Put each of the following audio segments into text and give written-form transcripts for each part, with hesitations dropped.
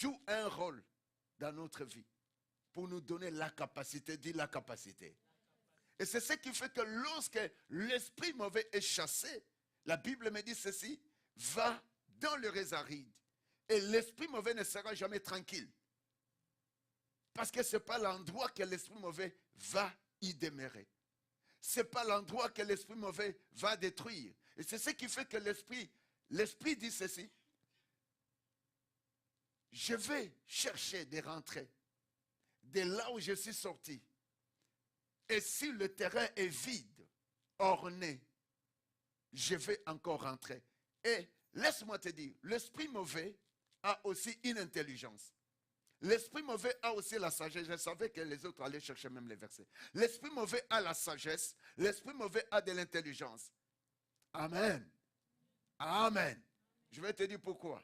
joue un rôle dans notre vie pour nous donner la capacité, dis la capacité. Et c'est ce qui fait que lorsque l'esprit mauvais est chassé, la Bible me dit ceci, va dans le aride. Et l'esprit mauvais ne sera jamais tranquille. Parce que ce n'est pas l'endroit que l'esprit mauvais va y demeurer. Ce n'est pas l'endroit que l'esprit mauvais va détruire. Et c'est ce qui fait que l'esprit dit ceci. Je vais chercher des rentrées de là où je suis sorti. Et si le terrain est vide, orné, je vais encore rentrer. Et laisse-moi te dire, l'esprit mauvais a aussi une intelligence. L'esprit mauvais a aussi la sagesse. Je savais que les autres allaient chercher même les versets. L'esprit mauvais a la sagesse. L'esprit mauvais a de l'intelligence. Amen. Amen. Je vais te dire pourquoi.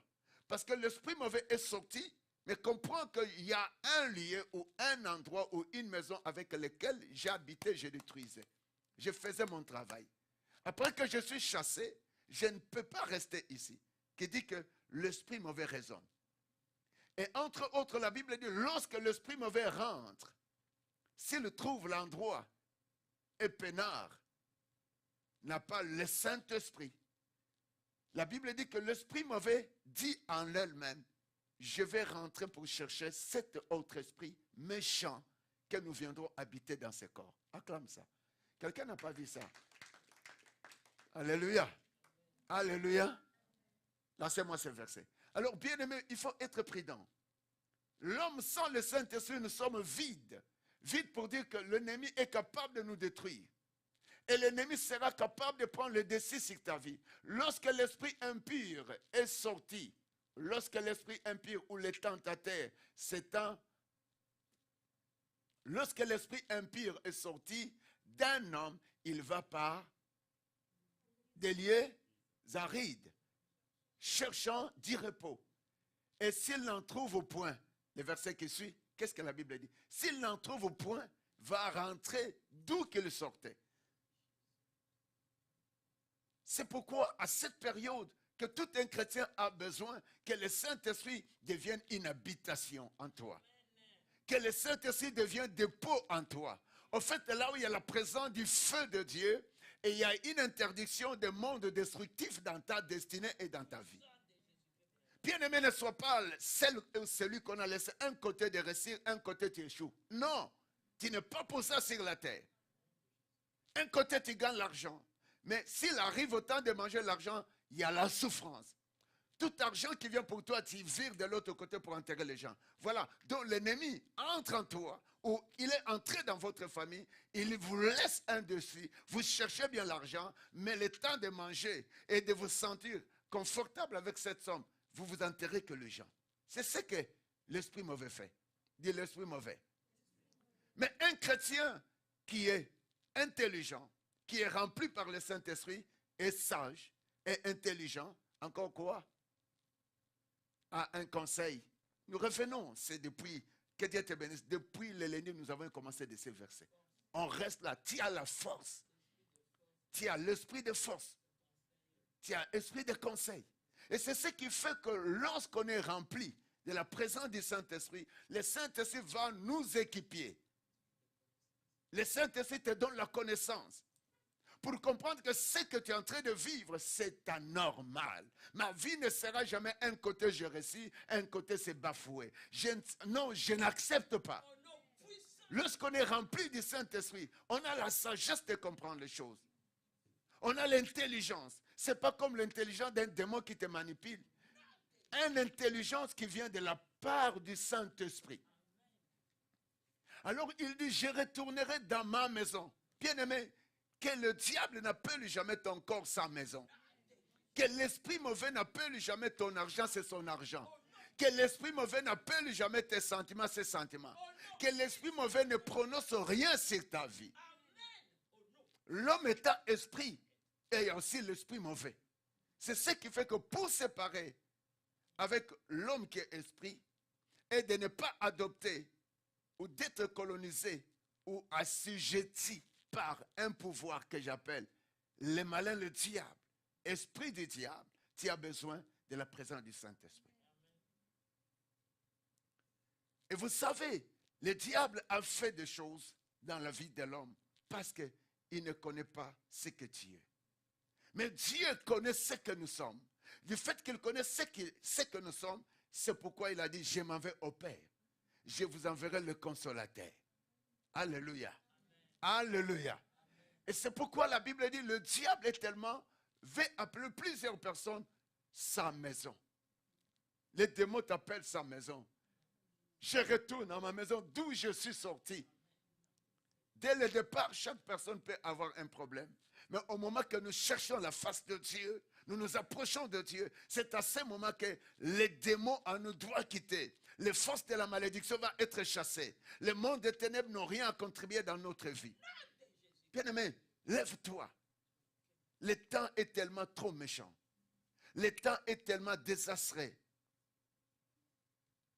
Parce que l'esprit mauvais est sorti, mais comprends qu'il y a un lieu ou un endroit ou une maison avec laquelle j'habitais, je détruisais. Je faisais mon travail. Après que je suis chassé, je ne peux pas rester ici. Qui dit que l'esprit mauvais résonne. Et entre autres, la Bible dit, lorsque l'esprit mauvais rentre, s'il trouve l'endroit et peinard, n'a pas le Saint-Esprit. La Bible dit que l'esprit mauvais dit en elle-même, je vais rentrer pour chercher cet autre esprit méchant que nous viendrons habiter dans ce corps. Acclame ça. Quelqu'un n'a pas vu ça? Alléluia. Alléluia. Laissez-moi ce verset. Alors, bien aimé, il faut être prudent. L'homme sans le Saint-Esprit, nous sommes vides. Vides pour dire que l'ennemi est capable de nous détruire. Et l'ennemi sera capable de prendre le dessus sur ta vie. Lorsque l'esprit impur est sorti, lorsque l'esprit impur ou le tentateur s'étend, lorsque l'esprit impur est sorti d'un homme, il va par des lieux arides, cherchant du repos. Et s'il en trouve au point, le verset qui suit, qu'est-ce que la Bible dit? S'il en trouve au point, va rentrer d'où qu'il sortait. C'est pourquoi, à cette période, que tout un chrétien a besoin que le Saint-Esprit devienne une habitation en toi. Que le Saint-Esprit devienne dépôt en toi. Au fait, là où il y a la présence du feu de Dieu, et il y a une interdiction des mondes destructifs dans ta destinée et dans ta vie. Bien-aimé, ne sois pas celui qu'on a laissé un côté de réussir, un côté tu échoues. Non, tu n'es pas pour ça sur la terre. Un côté tu gagnes l'argent. Mais s'il arrive au temps de manger l'argent, il y a la souffrance. Tout argent qui vient pour toi, tu vires de l'autre côté pour enterrer les gens. Voilà. Donc l'ennemi entre en toi, ou il est entré dans votre famille, il vous laisse un dessus. Vous cherchez bien l'argent, mais le temps de manger et de vous sentir confortable avec cette somme, vous vous enterrez que les gens. C'est ce que l'esprit mauvais fait. Dit l'esprit mauvais. Mais un chrétien qui est intelligent, qui est rempli par le Saint-Esprit, est sage, est intelligent, encore quoi? A un conseil. Nous revenons, c'est depuis, que Dieu te bénisse, depuis l'Élénie, nous avons commencé de ces versets. On reste là, tu as la force, tu as l'esprit de force, tu as l'esprit de conseil. Et c'est ce qui fait que lorsqu'on est rempli de la présence du Saint-Esprit, le Saint-Esprit va nous équiper. Le Saint-Esprit te donne la connaissance. Pour comprendre que ce que tu es en train de vivre, c'est anormal. Ma vie ne sera jamais un côté je réussis, un côté c'est bafoué. Non, je n'accepte pas. Lorsqu'on est rempli du Saint-Esprit, on a la sagesse de comprendre les choses. On a l'intelligence. Ce n'est pas comme l'intelligence d'un démon qui te manipule. Une intelligence qui vient de la part du Saint-Esprit. Alors il dit, je retournerai dans ma maison. Bien-aimé, que le diable n'appelle jamais ton corps sa maison. Que l'esprit mauvais n'appelle jamais ton argent, c'est son argent. Que l'esprit mauvais n'appelle jamais tes sentiments, ses sentiments. Que l'esprit mauvais ne prononce rien sur ta vie. L'homme est un esprit et il y a aussi l'esprit mauvais. C'est ce qui fait que pour séparer avec l'homme qui est esprit et de ne pas adopter ou d'être colonisé ou assujetti par un pouvoir que j'appelle le malin, le diable, esprit du diable, tu as besoin de la présence du Saint-Esprit. Et vous savez, le diable a fait des choses dans la vie de l'homme parce qu'il ne connaît pas ce que Dieu est. Mais Dieu connaît ce que nous sommes. Du fait qu'il connaît ce que nous sommes, c'est pourquoi il a dit, je m'en vais au Père. Je vous enverrai le consolateur. Alléluia. Alléluia. Et c'est pourquoi la Bible dit, le diable est tellement, veut appeler plusieurs personnes sa maison. Les démons t'appellent sa maison. Je retourne à ma maison d'où je suis sorti. Dès le départ, chaque personne peut avoir un problème. Mais au moment que nous cherchons la face de Dieu, nous nous approchons de Dieu, c'est à ce moment que les démons en nous doivent quitter. Les forces de la malédiction vont être chassées. Le monde des ténèbres n'ont rien à contribuer dans notre vie. Bien-aimé, lève-toi. Le temps est tellement trop méchant. Le temps est tellement désastreux.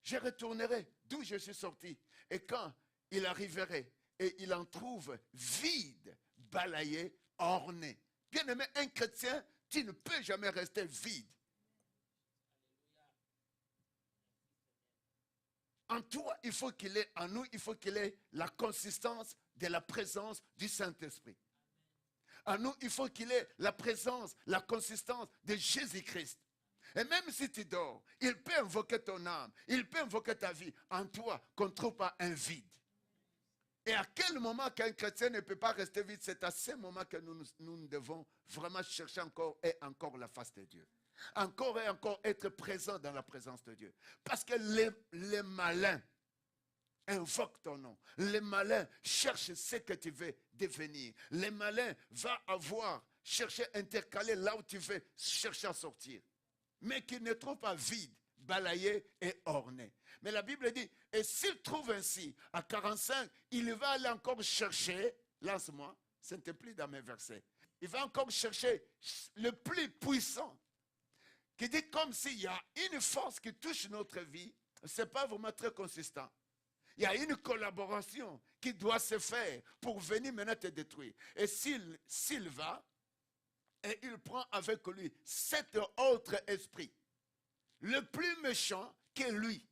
Je retournerai d'où je suis sorti. Et quand il arriverait et il en trouve vide, balayé, orné. Bien-aimé, un chrétien, tu ne peux jamais rester vide. En toi, il faut qu'il ait, en nous, il faut qu'il ait la consistance de la présence du Saint-Esprit. En nous, il faut qu'il ait la présence, la consistance de Jésus-Christ. Et même si tu dors, il peut invoquer ton âme, il peut invoquer ta vie en toi, qu'on ne trouve pas un vide. Et à quel moment qu'un chrétien ne peut pas rester vide, c'est à ce moment que nous devons vraiment chercher encore et encore la face de Dieu. Encore et encore être présent dans la présence de Dieu. Parce que les malins invoquent ton nom. Les malins cherchent ce que tu veux devenir. Les malins vont chercher à intercaler là où tu veux chercher à sortir. Mais qu'ils ne trouvent pas vide, balayé et orné. Mais la Bible dit, et s'il trouve ainsi, à 45, il va aller encore chercher, lance-moi, ce n'était plus dans mes versets, il va encore chercher le plus puissant, qui dit comme s'il y a une force qui touche notre vie, ce n'est pas vraiment très consistant. Il y a une collaboration qui doit se faire pour venir maintenant te détruire. Et s'il va, et il prend avec lui cet autre esprit, le plus méchant que lui.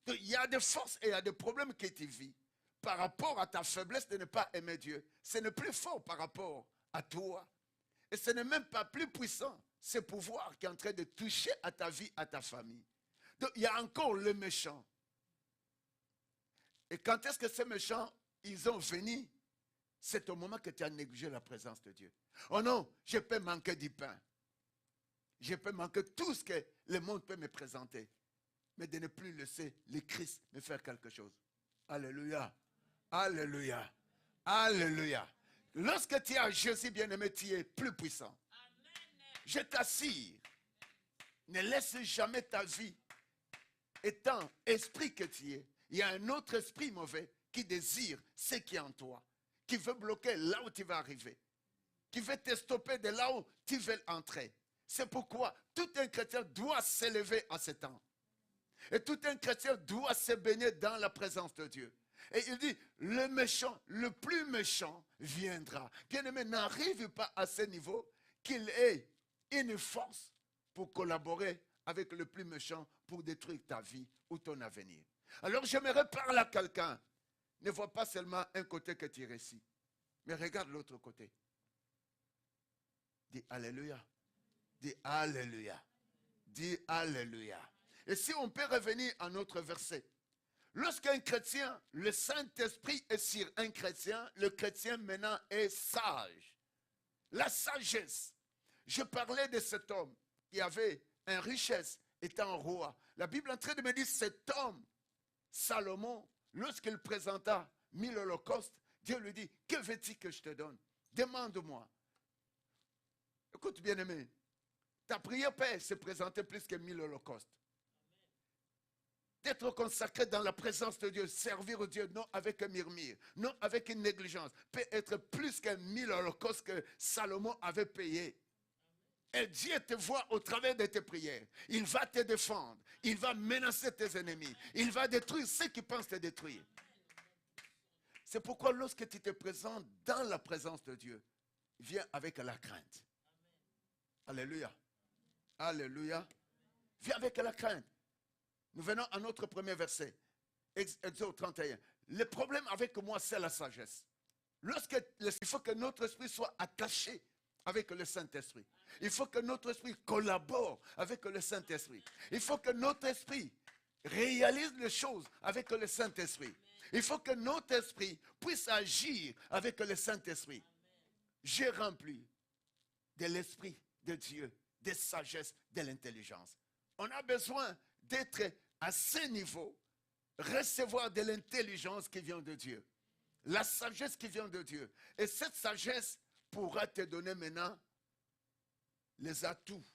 Donc, il y a des forces et il y a des problèmes que tu vis par rapport à ta faiblesse de ne pas aimer Dieu. Ce n'est plus fort par rapport à toi. Et ce n'est même pas plus puissant. Ce pouvoir qui est en train de toucher à ta vie, à ta famille. Donc, il y a encore le méchant. Et quand est-ce que ces méchants, ils ont venu? C'est au moment que tu as négligé la présence de Dieu. Oh non, je peux manquer du pain. Je peux manquer tout ce que le monde peut me présenter. Mais de ne plus laisser le Christ me faire quelque chose. Alléluia. Alléluia. Alléluia. Lorsque tu as Jésus bien-aimé, tu es plus puissant. Je t'assure, ne laisse jamais ta vie, étant esprit que tu es, il y a un autre esprit mauvais qui désire ce qui est en toi, qui veut bloquer là où tu vas arriver, qui veut te stopper de là où tu veux entrer. C'est pourquoi tout un chrétien doit s'élever à ce temps. Et tout un chrétien doit se baigner dans la présence de Dieu. Et il dit, le méchant, le plus méchant viendra. Bien-aimé, n'arrive pas à ce niveau qu'il ait une force pour collaborer avec le plus méchant pour détruire ta vie ou ton avenir. Alors j'aimerais parler à quelqu'un. Ne vois pas seulement un côté que tu réussis, mais regarde l'autre côté. Dis Alléluia. Dis Alléluia. Dis Alléluia. Et si on peut revenir à notre verset. Lorsqu'un chrétien, le Saint-Esprit est sur un chrétien, le chrétien maintenant est sage. La sagesse. Je parlais de cet homme qui avait une richesse étant roi. La Bible est en train de me dire, cet homme, Salomon, lorsqu'il présenta 1000 holocaustes, Dieu lui dit, que veux-tu que je te donne? Demande-moi. Écoute bien aimé, ta prière peut se présenter plus que 1000 holocaustes. D'être consacré dans la présence de Dieu, servir Dieu, non avec un murmure, non avec une négligence, peut être plus que 1000 holocaustes que Salomon avait payé. Et Dieu te voit au travers de tes prières. Il va te défendre. Il va menacer tes ennemis. Il va détruire ceux qui pensent te détruire. C'est pourquoi lorsque tu te présentes dans la présence de Dieu, viens avec la crainte. Alléluia. Alléluia. Viens avec la crainte. Nous venons à notre premier verset. Exode 31. Le problème avec moi, c'est la sagesse. Il faut que notre esprit soit attaché avec le Saint-Esprit. Il faut que notre esprit collabore avec le Saint-Esprit. Il faut que notre esprit réalise les choses avec le Saint-Esprit. Il faut que notre esprit puisse agir avec le Saint-Esprit. J'ai rempli de l'Esprit de Dieu, de sagesse, de l'intelligence. On a besoin d'être à ce niveau, recevoir de l'intelligence qui vient de Dieu. La sagesse qui vient de Dieu. Et cette sagesse pourra te donner maintenant les atouts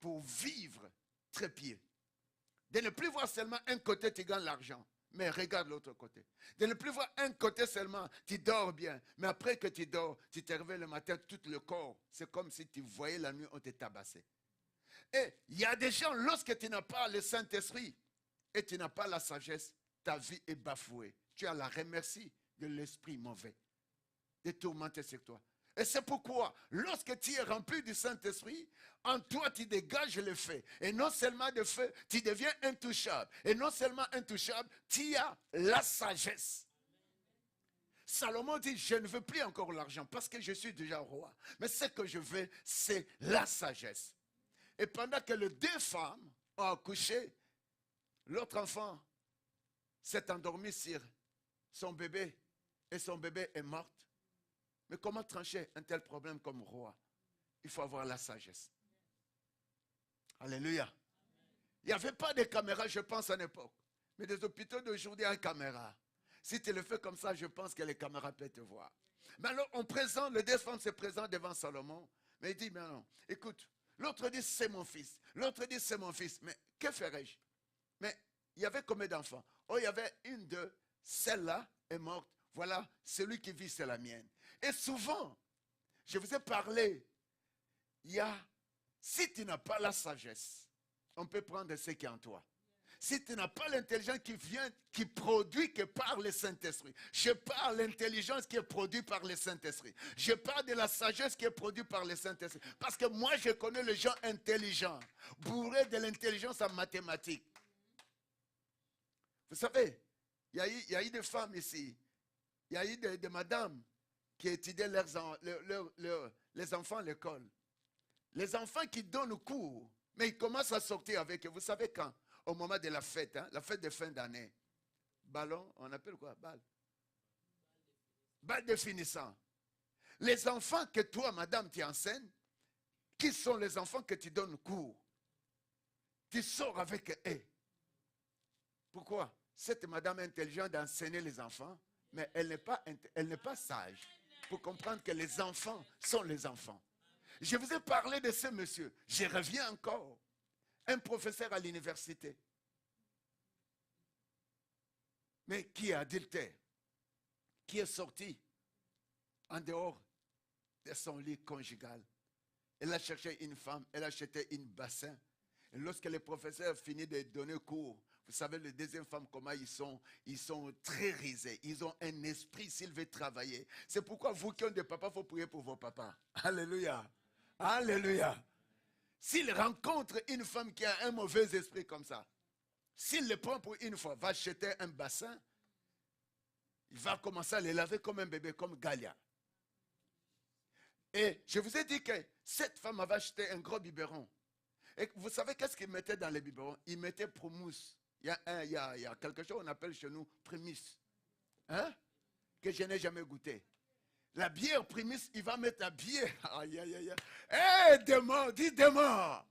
pour vivre trépied. De ne plus voir seulement un côté, tu gagnes l'argent. Mais regarde l'autre côté. De ne plus voir un côté seulement, tu dors bien. Mais après que tu dors, tu te réveilles le matin, tout le corps. C'est comme si tu voyais la nuit, on te tabassait. Et il y a des gens, lorsque tu n'as pas le Saint-Esprit et tu n'as pas la sagesse, ta vie est bafouée. Tu as la remercie de l'esprit mauvais, de tourmenter sur toi. Et c'est pourquoi, lorsque tu es rempli du Saint-Esprit, en toi tu dégages le feu. Et non seulement de feu, tu deviens intouchable. Et non seulement intouchable, tu as la sagesse. Salomon dit, je ne veux plus encore l'argent parce que je suis déjà roi. Mais ce que je veux, c'est la sagesse. Et pendant que les deux femmes ont accouché, l'autre enfant s'est endormi sur son bébé et son bébé est mort. Mais comment trancher un tel problème comme roi? Il faut avoir la sagesse. Alléluia. Il n'y avait pas de caméra, je pense, à l'époque. Mais des hôpitaux d'aujourd'hui ont une caméra. Si tu le fais comme ça, je pense que les caméras peuvent te voir. Mais alors, on présente, le deux femmes se présentent devant Salomon. Mais il dit, mais non, écoute, l'autre dit, c'est mon fils. L'autre dit, c'est mon fils. Mais que ferais-je? Mais il y avait combien d'enfants? Oh, il y avait une, deux, celle-là est morte. Voilà, celui qui vit, c'est la mienne. Et souvent, je vous ai parlé, si tu n'as pas la sagesse, on peut prendre ce qui est en toi. Si tu n'as pas l'intelligence qui produit que par le Saint-Esprit. Je parle de l'intelligence qui est produite par le Saint-Esprit. Je parle de la sagesse qui est produite par le Saint-Esprit. Parce que moi, je connais les gens intelligents, bourrés de l'intelligence en mathématiques. Vous savez, il y a eu des femmes ici. Il y a eu des madames qui étudiaient les enfants à l'école. Les enfants qui donnent cours, mais ils commencent à sortir avec eux. Vous savez quand? Au moment de la fête, la fête de fin d'année. Ballon, on appelle quoi? Balle de finissant. Les enfants que toi, madame, tu enseignes, qui sont les enfants que tu donnes cours? Tu sors avec eux. Pourquoi? Cette madame est intelligente d'enseigner les enfants, mais elle n'est pas sage pour comprendre que les enfants sont les enfants. Je vous ai parlé de ce monsieur. Je reviens encore. Un professeur à l'université. Mais qui est adultère. Qui est sorti en dehors de son lit conjugal. Elle a cherché une femme. Elle a acheté une bassin. Et lorsque le professeur finit de donner cours, vous savez, les deuxièmes femmes, comment ils sont très risés. Ils ont un esprit s'ils veulent travailler. C'est pourquoi vous qui avez des papas, il faut prier pour vos papas. Alléluia. Alléluia. S'il rencontre une femme qui a un mauvais esprit comme ça, s'il le prend pour une fois, va acheter un bassin, il va commencer à le laver comme un bébé, comme Galia. Et je vous ai dit que cette femme avait acheté un gros biberon. Et vous savez qu'est-ce qu'il mettait dans les biberons? Il mettait promousse. Il y a quelque chose qu'on appelle chez nous prémisse. Hein? Que je n'ai jamais goûté. La bière prémisse, il va mettre la bière. Aïe, aïe, aïe. Hé, démon, dis démon.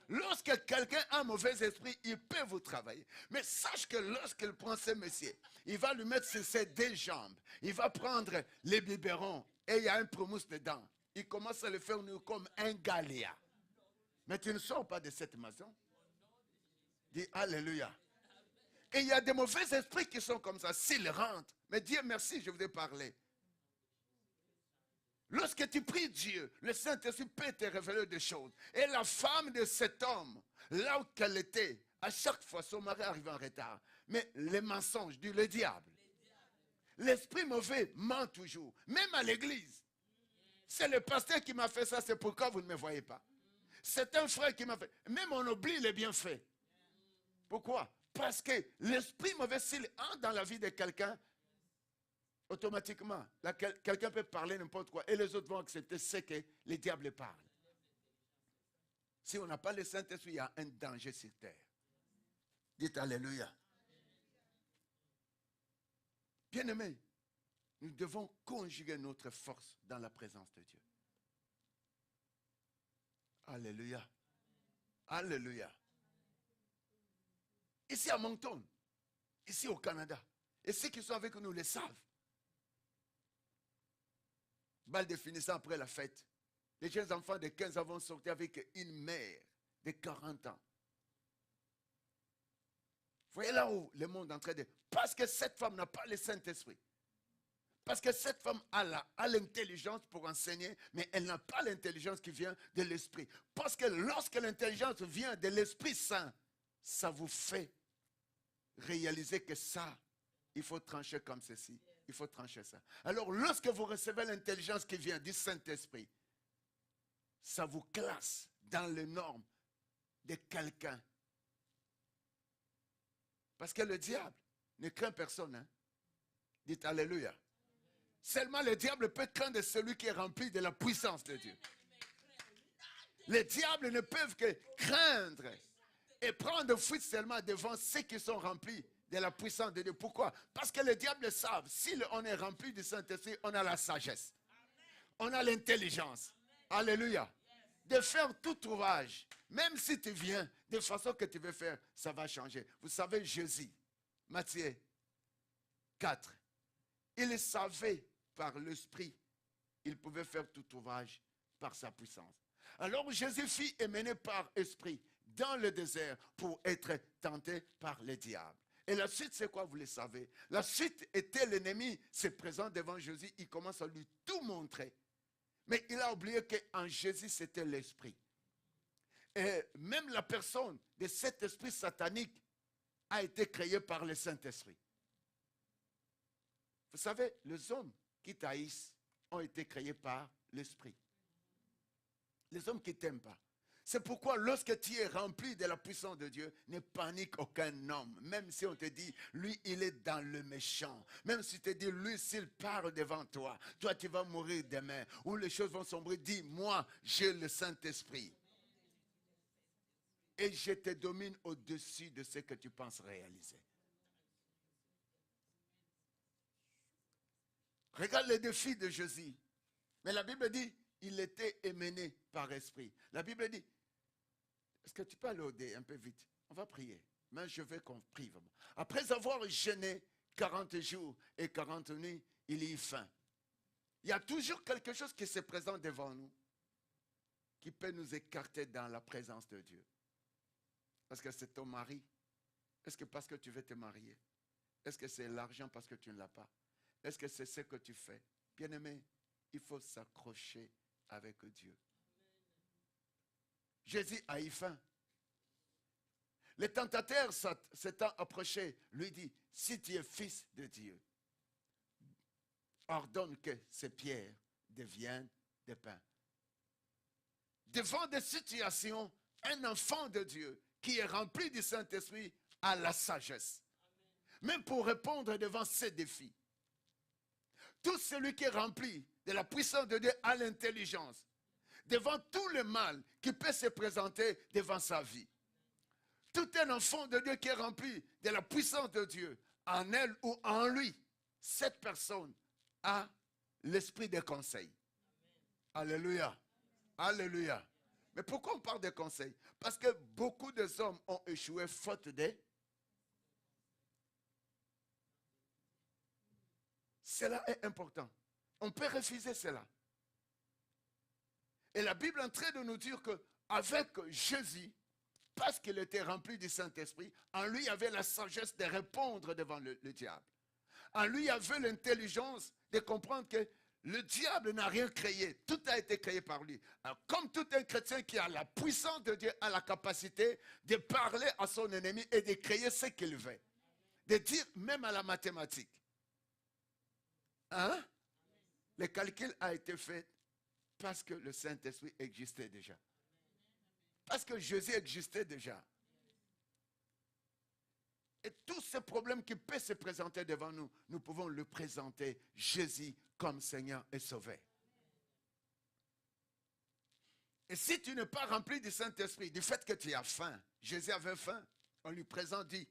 Lorsque quelqu'un a un mauvais esprit, il peut vous travailler. Mais sache que lorsqu'il prend ce monsieur, il va lui mettre sur ses deux jambes. Il va prendre les biberons et il y a un promousse dedans. Il commence à le faire comme un galéa. Mais tu ne sors pas de cette maison. Dis Alléluia. Et il y a des mauvais esprits qui sont comme ça. S'ils rentrent, mais Dieu merci, je vous ai parlé. Lorsque tu pries Dieu, le Saint-Esprit peut te révéler des choses. Et la femme de cet homme, là où elle était, à chaque fois, son mari arrivait en retard. Mais les mensonges, le diable. L'esprit mauvais ment toujours, même à l'église. C'est le pasteur qui m'a fait ça, c'est pourquoi vous ne me voyez pas. C'est un frère qui m'a fait. Même on oublie les bienfaits. Pourquoi? Parce que l'esprit mauvais, s'il entre dans la vie de quelqu'un, automatiquement, quelqu'un peut parler n'importe quoi et les autres vont accepter ce que les diables parlent. Si on n'a pas le Saint-Esprit, il y a un danger sur terre. Dites Alléluia. Bien-aimés, nous devons conjuguer notre force dans la présence de Dieu. Alléluia. Alléluia. Ici à Moncton, ici au Canada, et ceux qui sont avec nous le savent. Bal de finissant après la fête, les jeunes enfants de 15 ans vont sortir avec une mère de 40 ans. Vous voyez là où le monde est en train de... Parce que cette femme n'a pas le Saint-Esprit. Parce que cette femme a l'intelligence pour enseigner, mais elle n'a pas l'intelligence qui vient de l'Esprit. Parce que lorsque l'intelligence vient de l'Esprit Saint, ça vous fait réaliser que ça, il faut trancher comme ceci. Il faut trancher ça. Alors, lorsque vous recevez l'intelligence qui vient du Saint-Esprit, ça vous classe dans les normes de quelqu'un. Parce que le diable ne craint personne. Hein? Dites Alléluia. Seulement le diable peut craindre celui qui est rempli de la puissance de Dieu. Les diables ne peuvent que craindre et prendre fuite seulement devant ceux qui sont remplis de la puissance de Dieu. Pourquoi? Parce que les diables savent, si on est rempli du Saint-Esprit, on a la sagesse. On a l'intelligence. Alléluia. De faire tout ouvrage. Même si tu viens de façon que tu veux faire, ça va changer. Vous savez, Jésus, Matthieu 4, il savait par l'Esprit, il pouvait faire tout ouvrage par sa puissance. Alors Jésus fut mené par Esprit dans le désert pour être tenté par le diable. Et la suite, c'est quoi, vous le savez? La suite était l'ennemi se présente devant Jésus, il commence à lui tout montrer. Mais il a oublié qu'en Jésus, c'était l'Esprit. Et même la personne de cet esprit satanique a été créée par le Saint-Esprit. Vous savez, les hommes qui t'haïssent ont été créés par l'Esprit. Les hommes qui ne t'aiment pas. C'est pourquoi lorsque tu es rempli de la puissance de Dieu, ne panique aucun homme. Même si on te dit, lui, il est dans le méchant. Même si on te dit, lui, s'il parle devant toi, toi, tu vas mourir demain. Ou les choses vont sombrer. Dis, moi, j'ai le Saint-Esprit. Et je te domine au-dessus de ce que tu penses réaliser. Regarde les défis de Jésus. Mais la Bible dit, il était émené par esprit. La Bible dit, est-ce que tu peux aller un peu vite? On va prier. Mais je veux qu'on prie vraiment. Après avoir jeûné 40 jours et 40 nuits, il y eut faim. Il y a toujours quelque chose qui se présente devant nous, qui peut nous écarter dans la présence de Dieu. Est-ce que c'est ton mari? Est-ce que parce que tu veux te marier? Est-ce que c'est l'argent parce que tu ne l'as pas? Est-ce que c'est ce que tu fais? Bien-aimé, il faut s'accrocher avec Dieu. Jésus a eu faim. Le tentateur s'étant approché, lui dit, si tu es fils de Dieu, ordonne que ces pierres deviennent des pains. Devant des situations, un enfant de Dieu qui est rempli du Saint-Esprit a la sagesse. Même pour répondre devant ces défis. Tout celui qui est rempli de la puissance de Dieu a l'intelligence. Devant tout le mal qui peut se présenter devant sa vie. Tout un enfant de Dieu qui est rempli de la puissance de Dieu, en elle ou en lui, cette personne a l'esprit de conseil. Alléluia. Alléluia. Mais pourquoi on parle de conseil? Parce que beaucoup de hommes ont échoué faute de... Cela est important. On peut refuser cela. Et la Bible est en train de nous dire qu'avec Jésus, parce qu'il était rempli du Saint-Esprit, en lui il y avait la sagesse de répondre devant le diable. En lui il y avait l'intelligence de comprendre que le diable n'a rien créé. Tout a été créé par lui. Alors, comme tout un chrétien qui a la puissance de Dieu, a la capacité de parler à son ennemi et de créer ce qu'il veut. De dire même à la mathématique. Hein? Le calcul a été fait parce que le Saint-Esprit existait déjà. Parce que Jésus existait déjà. Et tous ces problèmes qui peuvent se présenter devant nous, nous pouvons le présenter Jésus comme Seigneur et Sauveur. Et si tu n'es pas rempli du Saint-Esprit, du fait que tu as faim, Jésus avait faim, on lui présente, dit,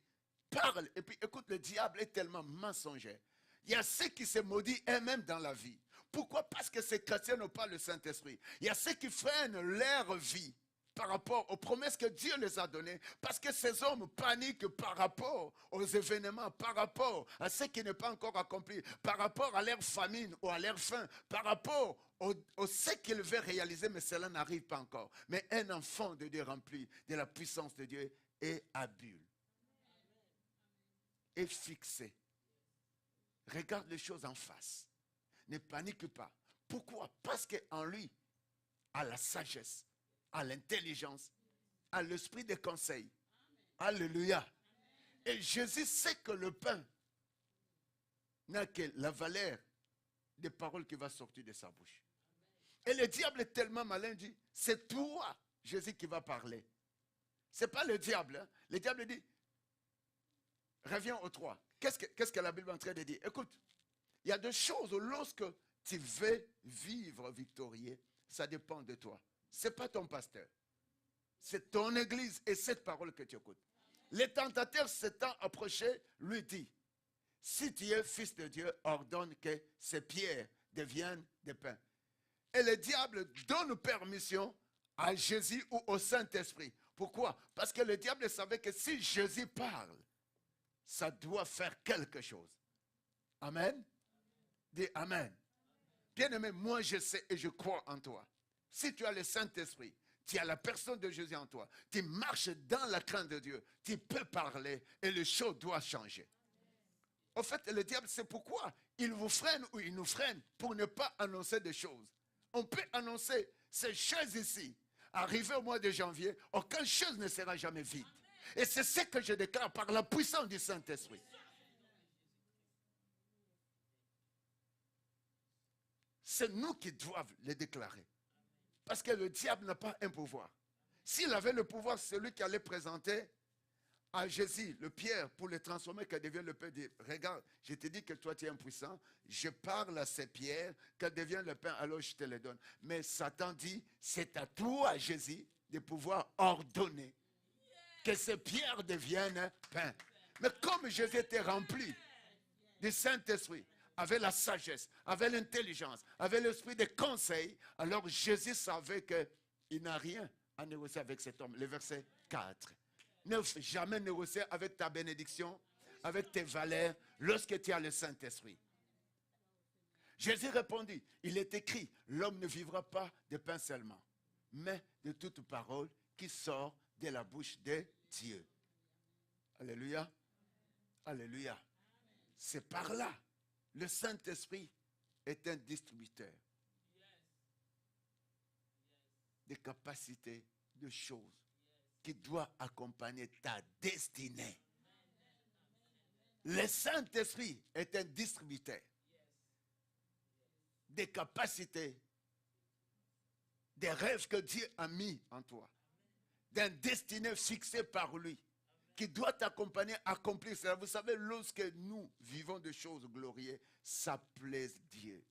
parle. Et puis écoute, le diable est tellement mensonger. Il y a ceux qui se maudissent eux-mêmes dans la vie. Pourquoi? Parce que ces chrétiens n'ont pas le Saint-Esprit. Il y a ceux qui freinent leur vie par rapport aux promesses que Dieu les a données, parce que ces hommes paniquent par rapport aux événements, par rapport à ce qui n'est pas encore accompli, par rapport à leur famine ou à leur faim, par rapport au ce qu'ils veulent réaliser, mais cela n'arrive pas encore. Mais un enfant de Dieu rempli de la puissance de Dieu est habile, est fixé. Regarde les choses en face. Ne panique pas. Pourquoi? Parce qu'en lui, à la sagesse, à l'intelligence, à l'esprit de conseil. Alléluia. Et Jésus sait que le pain n'a que la valeur des paroles qui vont sortir de sa bouche. Et le diable est tellement malin, dit, c'est toi, Jésus, qui va parler. Ce n'est pas le diable. Hein. Le diable dit, reviens au 3. Qu'est-ce que la Bible est en train de dire? Écoute, il y a deux choses. Lorsque tu veux vivre victorieux, ça dépend de toi. Ce n'est pas ton pasteur. C'est ton église et cette parole que tu écoutes. Les tentateurs s'étant approchés, lui dit, si tu es fils de Dieu, ordonne que ces pierres deviennent des pains. Et le diable donne permission à Jésus ou au Saint-Esprit. Pourquoi? Parce que le diable savait que si Jésus parle, ça doit faire quelque chose. Amen. Dis Amen. Bien-aimé, moi je sais et je crois en toi. Si tu as le Saint-Esprit, tu as la personne de Jésus en toi, tu marches dans la crainte de Dieu, tu peux parler et les choses doivent changer. En fait, le diable, c'est pourquoi il vous freine ou il nous freine pour ne pas annoncer des choses. On peut annoncer ces choses ici. Arrivé au mois de janvier, aucune chose ne sera jamais vide. Et c'est ce que je déclare par la puissance du Saint-Esprit. C'est nous qui devons les déclarer. Parce que le diable n'a pas un pouvoir. S'il avait le pouvoir, c'est lui qui allait présenter à Jésus le pierre pour le transformer, qu'elle devienne le pain. Regarde, je te dis que toi tu es impuissant, je parle à ces pierres, qu'elle devienne le pain, alors je te les donne. Mais Satan dit, c'est à toi, Jésus, de pouvoir ordonner que ces pierres deviennent pain. Mais comme Jésus était rempli du Saint-Esprit, avec la sagesse, avec l'intelligence, avec l'esprit de conseil, alors Jésus savait qu'il n'a rien à négocier avec cet homme. Le verset 4. Ne jamais négocier avec ta bénédiction, avec tes valeurs, lorsque tu as le Saint-Esprit. Jésus répondit, il est écrit, l'homme ne vivra pas de pain seulement, mais de toute parole qui sort de la bouche de Dieu. Alléluia. Alléluia. C'est par là. Le Saint-Esprit est un distributeur de capacités, de choses qui doit accompagner ta destinée. Le Saint-Esprit est un distributeur des capacités, des rêves que Dieu a mis en toi, d'un destinée fixée par lui, qui doit t'accompagner, accomplir cela. Vous savez, lorsque nous vivons des choses glorieuses, ça plaise Dieu.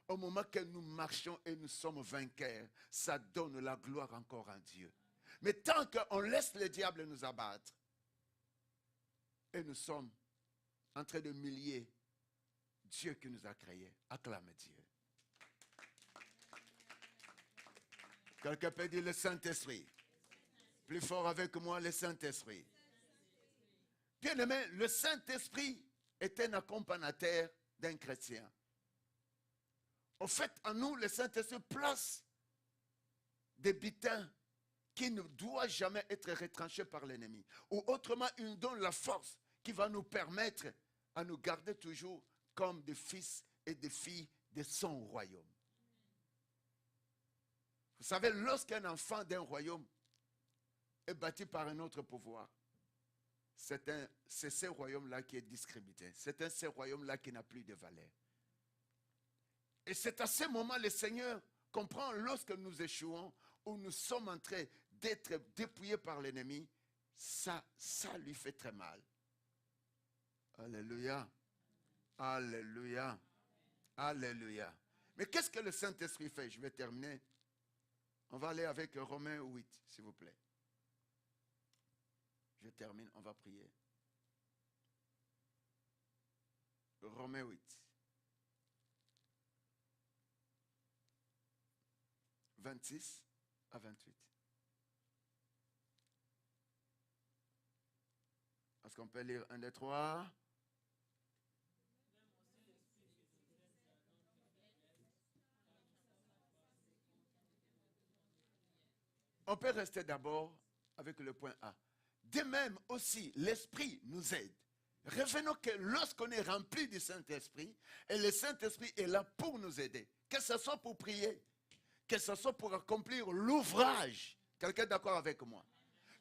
Au moment que nous marchons et nous sommes vainqueurs, ça donne la gloire encore à Dieu. Mais tant qu'on laisse le diable nous abattre, et nous sommes en train de humilier Dieu qui nous a créés, acclame Dieu. Quelqu'un peut dire le Saint-Esprit. Plus fort avec moi, le Saint-Esprit. Bien-aimé, le Saint-Esprit est un accompagnateur d'un chrétien. En fait, en nous, le Saint-Esprit place des butins qui ne doivent jamais être retranchés par l'ennemi. Ou autrement, il nous donne la force qui va nous permettre à nous garder toujours comme des fils et des filles de son royaume. Vous savez, lorsqu'un enfant d'un royaume est bâti par un autre pouvoir, c'est ce royaume-là qui est discrédité. C'est ce royaume-là qui n'a plus de valeur. Et c'est à ce moment le Seigneur comprend lorsque nous échouons ou nous sommes en train d'être dépouillés par l'ennemi, ça lui fait très mal. Alléluia. Alléluia. Alléluia. Mais qu'est-ce que le Saint-Esprit fait? Je vais terminer. On va aller avec Romains 8, s'il vous plaît. Je termine, on va prier. Romains 8. 26 à 28. Est-ce qu'on peut lire 1, 2, 3? On peut rester d'abord avec le point A. De même aussi, l'Esprit nous aide. Revenons que lorsqu'on est rempli du Saint-Esprit, et le Saint-Esprit est là pour nous aider, que ce soit pour prier, que ce soit pour accomplir l'ouvrage. Quelqu'un est d'accord avec moi?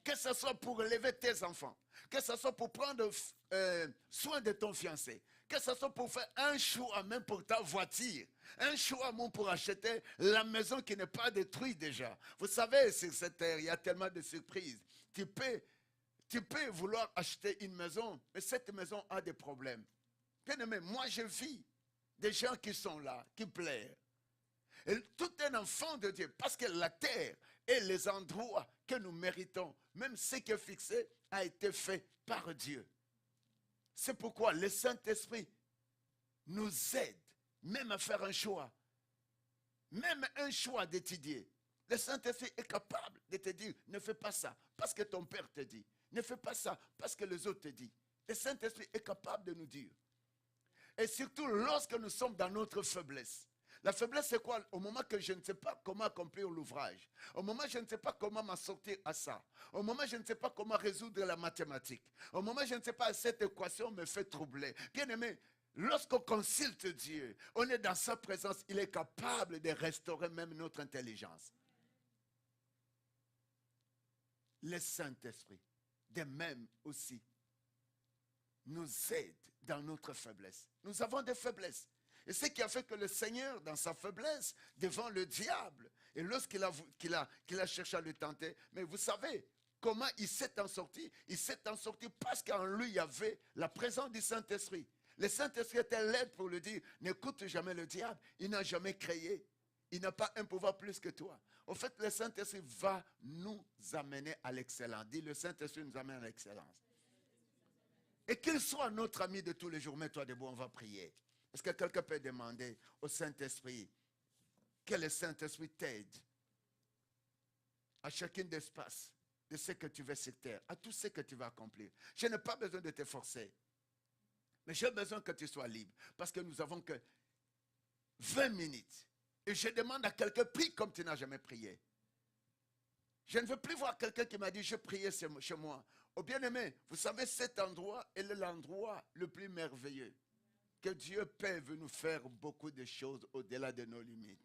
Que ce soit pour élever tes enfants, que ce soit pour prendre soin de ton fiancé, que ce soit pour faire un choix même pour ta voiture, un choix même pour acheter la maison qui n'est pas détruite déjà. Vous savez, sur cette terre, il y a tellement de surprises. Tu peux vouloir acheter une maison, mais cette maison a des problèmes. Bien-aimé, moi je vis des gens qui sont là, qui pleurent. Et tout un enfant de Dieu, parce que la terre et les endroits que nous méritons, même ce qui est fixé, a été fait par Dieu. C'est pourquoi le Saint-Esprit nous aide même à faire un choix. Même un choix d'étudier. Le Saint-Esprit est capable de te dire, ne fais pas ça, parce que ton père te dit. Ne fais pas ça, parce que les autres te disent. Le Saint-Esprit est capable de nous dire. Et surtout lorsque nous sommes dans notre faiblesse. La faiblesse, c'est quoi? Au moment que je ne sais pas comment accomplir l'ouvrage. Au moment où je ne sais pas comment m'en sortir à ça. Au moment où je ne sais pas comment résoudre la mathématique. Au moment où je ne sais pas cette équation me fait troubler. Bien aimé, lorsqu'on consulte Dieu, on est dans sa présence, il est capable de restaurer même notre intelligence. Le Saint-Esprit, de même aussi, nous aide dans notre faiblesse. Nous avons des faiblesses. Et ce qui a fait que le Seigneur, dans sa faiblesse, devant le diable, et lorsqu'il a cherché à le tenter, mais vous savez comment il s'est en sorti? Il s'est en sorti parce qu'en lui, il y avait la présence du Saint-Esprit. Le Saint-Esprit était l'aide pour lui dire, n'écoute jamais le diable, il n'a jamais créé. Il n'a pas un pouvoir plus que toi. Au fait, le Saint-Esprit va nous amener à l'excellence. Dis, le Saint-Esprit nous amène à l'excellence. Et qu'il soit notre ami de tous les jours, mets-toi debout, on va prier. Est-ce que quelqu'un peut demander au Saint-Esprit que le Saint-Esprit t'aide à chacun des espaces de ce que tu veux sur terre, à tout ce que tu vas accomplir? Je n'ai pas besoin de te forcer, mais j'ai besoin que tu sois libre, parce que nous n'avons que 20 minutes. Et je demande à quelqu'un, prie comme tu n'as jamais prié. Je ne veux plus voir quelqu'un qui m'a dit, je priais chez moi. Oh bien-aimé, vous savez, cet endroit est l'endroit le plus merveilleux. Que Dieu peut nous faire beaucoup de choses au-delà de nos limites.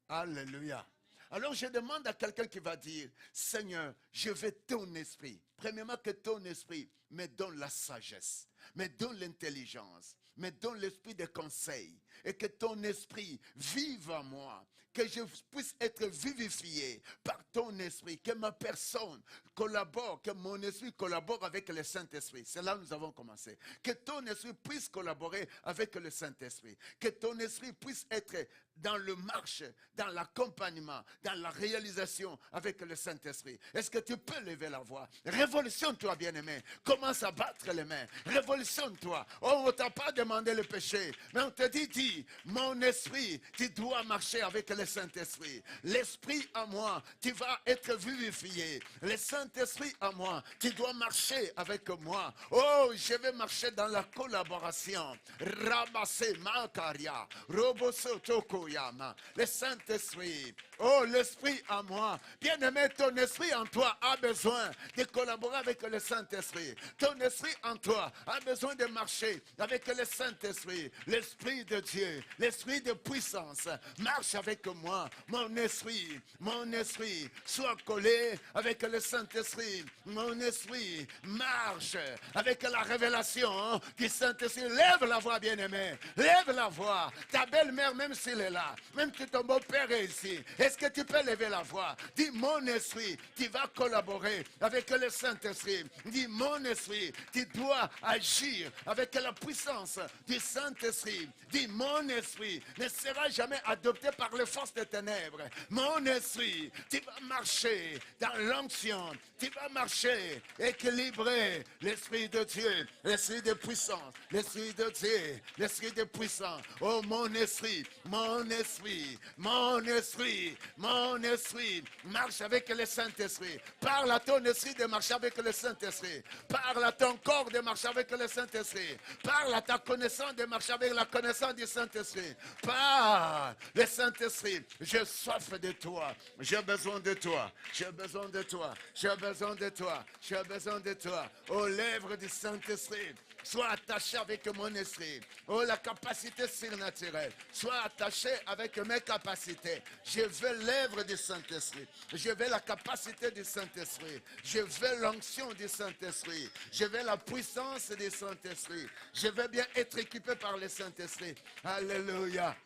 Alléluia. Alors je demande à quelqu'un qui va dire, Seigneur, je veux ton esprit. Premièrement, que ton esprit me donne la sagesse, me donne l'intelligence, me donne l'esprit de conseil. Et que ton esprit vive en moi. Que je puisse être vivifié par ton esprit. Que ma personne collabore, que mon esprit collabore avec le Saint-Esprit. C'est là que nous avons commencé. Que ton esprit puisse collaborer avec le Saint-Esprit. Que ton esprit puisse être dans le marche, dans l'accompagnement, dans la réalisation avec le Saint-Esprit. Est-ce que tu peux lever la voix? Révolutionne-toi, bien-aimé. Commence à battre les mains. Révolutionne-toi. Oh, on ne t'a pas demandé le péché, mais on te dit, mon esprit, tu dois marcher avec le Saint-Esprit. L'esprit en moi, tu vas être vivifié. Le Saint-Esprit en moi, tu dois marcher avec moi. Oh, je vais marcher dans la collaboration. Rabasse makaria, roboso tokoyama. Le Saint-Esprit, oh, l'esprit en moi. Bien-aimé, ton esprit en toi a besoin de collaborer avec le Saint-Esprit. Ton esprit en toi a besoin de marcher avec le Saint-Esprit. L'esprit de Dieu, l'esprit de puissance, marche avec moi. Mon esprit, soit collé avec le Saint-Esprit. Mon esprit marche avec la révélation du Saint-Esprit. Lève la voix, bien-aimé. Lève la voix. Ta belle-mère, même s'il est là, même que ton beau-père est ici, est-ce que tu peux lever la voix? Dis, mon esprit, tu vas collaborer avec le Saint-Esprit. Dis, mon esprit, tu dois agir agir avec la puissance du Saint-Esprit. Dis, mon esprit ne sera jamais adopté par les forces des ténèbres. Mon esprit, tu vas marcher dans l'onction. Tu vas marcher équilibré. L'Esprit de Dieu, l'Esprit de puissance, l'Esprit de Dieu, l'Esprit de puissance. Oh, mon esprit, mon esprit, mon esprit, mon esprit, marche avec le Saint-Esprit. Parle à ton esprit de marcher avec le Saint-Esprit. Parle à ton corps de marcher avec le Saint-Esprit. Parle à ta connaissance de marcher avec la connaissance du Saint-Esprit. Parle, le Saint-Esprit, j'ai soif de toi. J'ai besoin de toi. J'ai besoin de toi. J'ai besoin de toi. J'ai besoin de toi. Aux lèvres du Saint-Esprit, sois attaché avec mon esprit. Oh, la capacité surnaturelle. Sois attaché avec mes capacités. Je veux l'œuvre du Saint-Esprit. Je veux la capacité du Saint-Esprit. Je veux l'onction du Saint-Esprit. Je veux la puissance du Saint-Esprit. Je veux bien être équipé par le Saint-Esprit. Alléluia.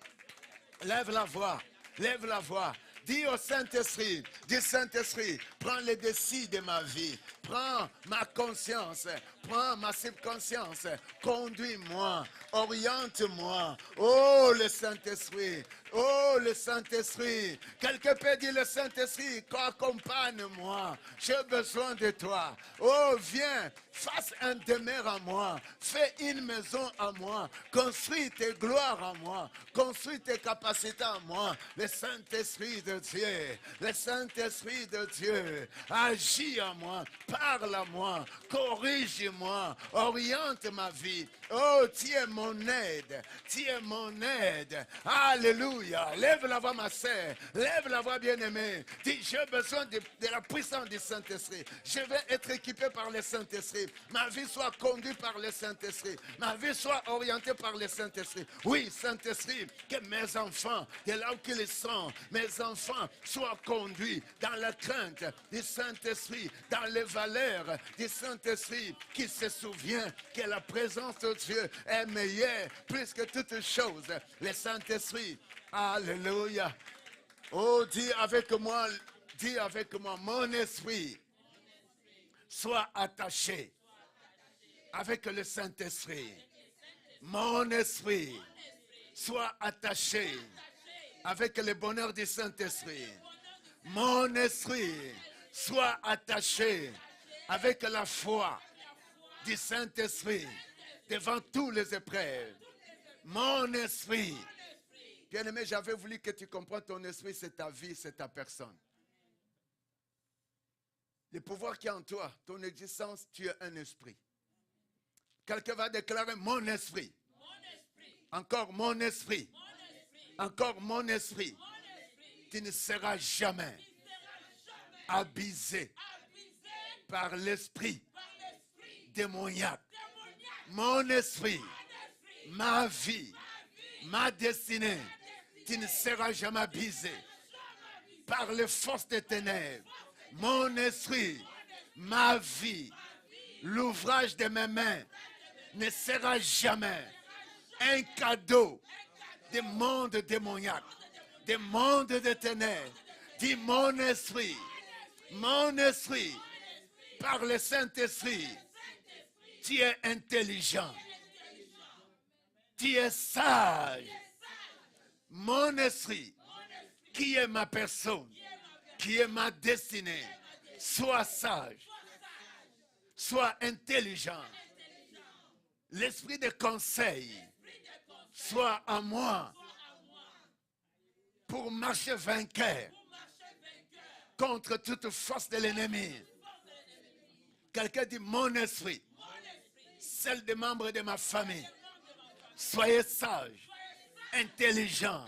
Lève la voix. Lève la voix. Dis au Saint-Esprit, dis Saint-Esprit, prends le dessus de ma vie, prends ma conscience, prends ma subconscience, conduis-moi, oriente-moi. Oh le Saint-Esprit, oh le Saint-Esprit, quelqu'un peut dire le Saint-Esprit, accompagne-moi, j'ai besoin de toi. Oh viens, fasse un demeure à moi, fais une maison à moi, construis tes gloires à moi, construis tes capacités à moi. Le Saint-Esprit de Dieu, le Saint-Esprit de Dieu, agis à moi, parle à moi, corrige-moi, oriente ma vie. Oh, tu es mon aide, tu es mon aide. Alléluia. Lève la voix, ma sœur, lève la voix, bien-aimée. Dis, j'ai besoin de la puissance du Saint-Esprit. Je vais être équipé par le Saint-Esprit. Ma vie soit conduite par le Saint-Esprit. Ma vie soit orientée par le Saint-Esprit. Oui, Saint-Esprit, que mes enfants, de là où ils sont, mes enfants soient conduits dans la crainte du Saint-Esprit, dans les valeurs du Saint-Esprit, qui se souvient que la présence de Dieu est meilleure plus que toutes choses. Le Saint-Esprit, alléluia. Oh, dis avec moi, mon esprit soit attaché avec le Saint-Esprit. Mon esprit soit attaché avec le bonheur du Saint-Esprit. Mon esprit soit attaché avec la foi du Saint-Esprit devant tous les épreuves. Mon esprit. Bien-aimé, j'avais voulu que tu comprennes ton esprit, c'est ta vie, c'est ta personne. Le pouvoir qui est en toi, ton existence, tu es un esprit. Quelqu'un va déclarer mon esprit. Encore mon esprit. Encore mon esprit. Tu ne seras jamais abusé par l'esprit démoniaque. Mon esprit, ma vie, ma destinée, tu ne seras jamais abusé par les forces des ténèbres. Mon esprit, ma vie, l'ouvrage de mes mains ne sera jamais un cadeau des mondes démoniaques, des mondes de ténèbres. Dis mon esprit, par le Saint-Esprit, tu es intelligent, tu es sage. Mon esprit, qui est ma personne, qui est ma destinée, sois sage, sois intelligent. L'esprit de conseil soit en moi pour marcher vainqueur contre toute force de l'ennemi. Quelqu'un dit mon esprit, celle des membres de ma famille, soyez sages, intelligents,